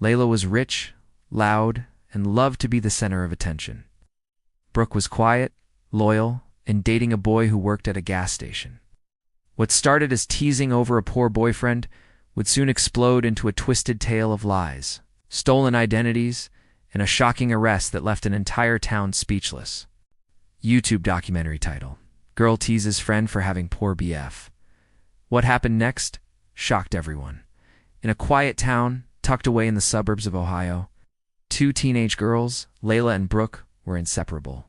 Layla was rich, loud, and loved to be the center of attention. Brooke was quiet, loyal, and dating a boy who worked at a gas station. What started as teasing over a poor boyfriend would soon explode into a twisted tale of lies, stolen identities, and a shocking arrest that left an entire town speechless. YouTube documentary title: Girl Teases Friend for Having Poor BF. What happened next shocked everyone. In a quiet town, tucked away in the suburbs of Ohio, two teenage girls, Layla and Brooke, were inseparable.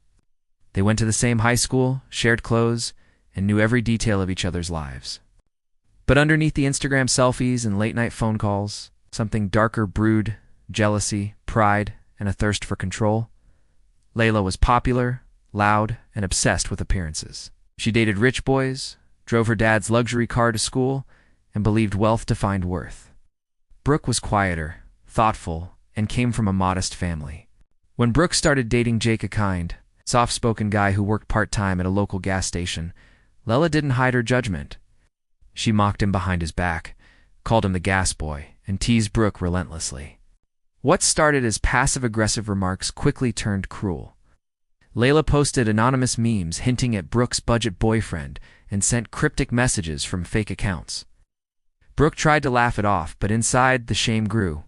They went to the same high school, shared clothes, and knew every detail of each other's lives. But underneath the Instagram selfies and late-night phone calls, something darker brewed: jealousy, pride, and a thirst for control. Layla was popular, loud, and obsessed with appearances. She dated rich boys, drove her dad's luxury car to school, and believed wealth defined worth. Brooke was quieter, thoughtful, and came from a modest family. When Brooke started dating Jake, a kind, soft-spoken guy who worked part-time at a local gas station, Layla didn't hide her judgment. She mocked him behind his back, called him the gas boy, and teased Brooke relentlessly. What started as passive-aggressive remarks quickly turned cruel. Layla posted anonymous memes hinting at Brooke's budget boyfriend and sent cryptic messages from fake accounts. Brooke tried to laugh it off, but inside the shame grew.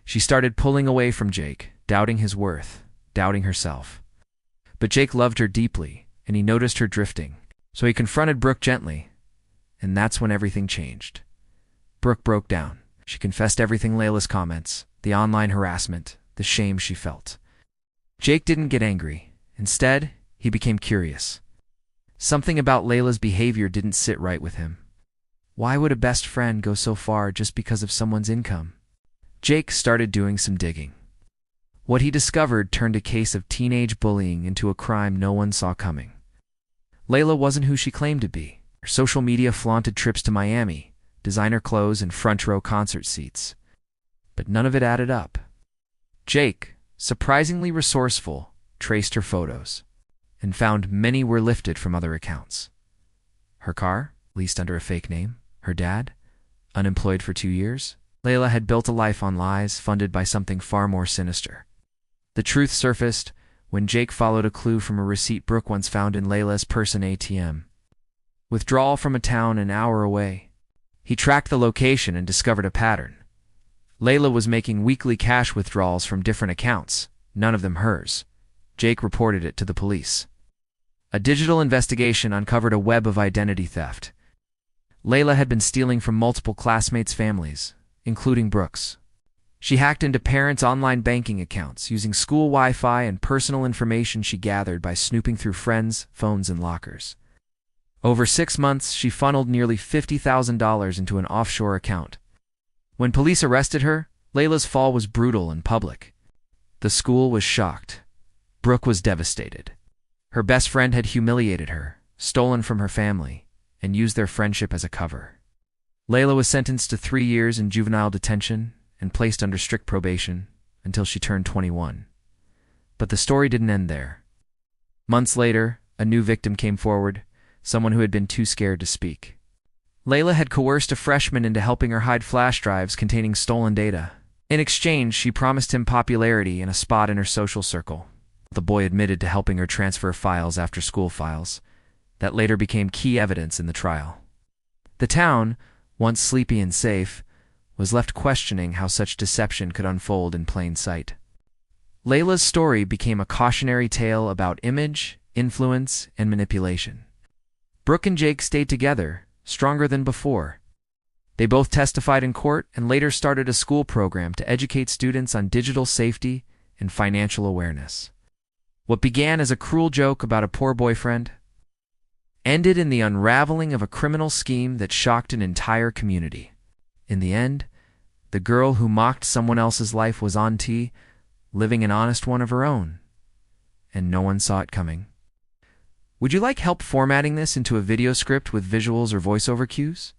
She started pulling away from Jake, doubting his worth, doubting herself. But Jake loved her deeply, and he noticed her drifting, so he confronted Brooke gently, and that's when everything changed. Brooke broke down. She confessed everything: Layla's comments, the online harassment, the shame she felt. Jake didn't get angry. Instead, he became curious. Something about Layla's behavior didn't sit right with him. Why would a best friend go so far just because of someone's income? Jake started doing some digging. What he discovered turned a case of teenage bullying into a crime no one saw coming. Layla wasn't who she claimed to be. Her social media flaunted trips to Miami, designer clothes, and front-row concert seats. But none of it added up. Jake, surprisingly resourceful, traced her photos, and found many were lifted from other accounts. Her car, leased under a fake name. Her dad, unemployed for 2 years. Layla had built a life on lies funded by something far more sinister. The truth surfaced when Jake followed a clue from a receipt Brooke once found in Layla's purse: an ATM withdrawal from a town an hour away. He tracked the location and discovered a pattern. Layla was making weekly cash withdrawals from different accounts, none of them hers. Jake reported it to the police. A digital investigation uncovered a web of identity theft. Layla had been stealing from multiple classmates' families, including Brooke's. She hacked into parents' online banking accounts using school Wi-Fi and personal information she gathered by snooping through friends' phones and lockers. Over 6 months, she funneled nearly $50,000 into an offshore account. When police arrested her, Layla's fall was brutal and public. The school was shocked. Brooke was devastated. Her best friend had humiliated her, stolen from her family, and used their friendship as a cover. Layla was sentenced to 3 years in juvenile detention and placed under strict probation until she turned 21. But the story didn't end there. Months later, a new victim came forward, someone who had been too scared to speak. Layla had coerced a freshman into helping her hide flash drives containing stolen data. In exchange, she promised him popularity and a spot in her social circle. The boy admitted to helping her transfer files after school files that later became key evidence in the trial. The town, once sleepy and safe, was left questioning how such deception could unfold in plain sight. Layla's story became a cautionary tale about image, influence, and manipulation. Brooke and Jake stayed together, stronger than before. They both testified in court and later started a school program to educate students on digital safety and financial awareness. What began as a cruel joke about a poor boyfriend ended in the unraveling of a criminal scheme that shocked an entire community. In the end, the girl who mocked someone else's life was on T, living an honest one of her own, and no one saw it coming. Would you like help formatting this into a video script with visuals or voiceover cues?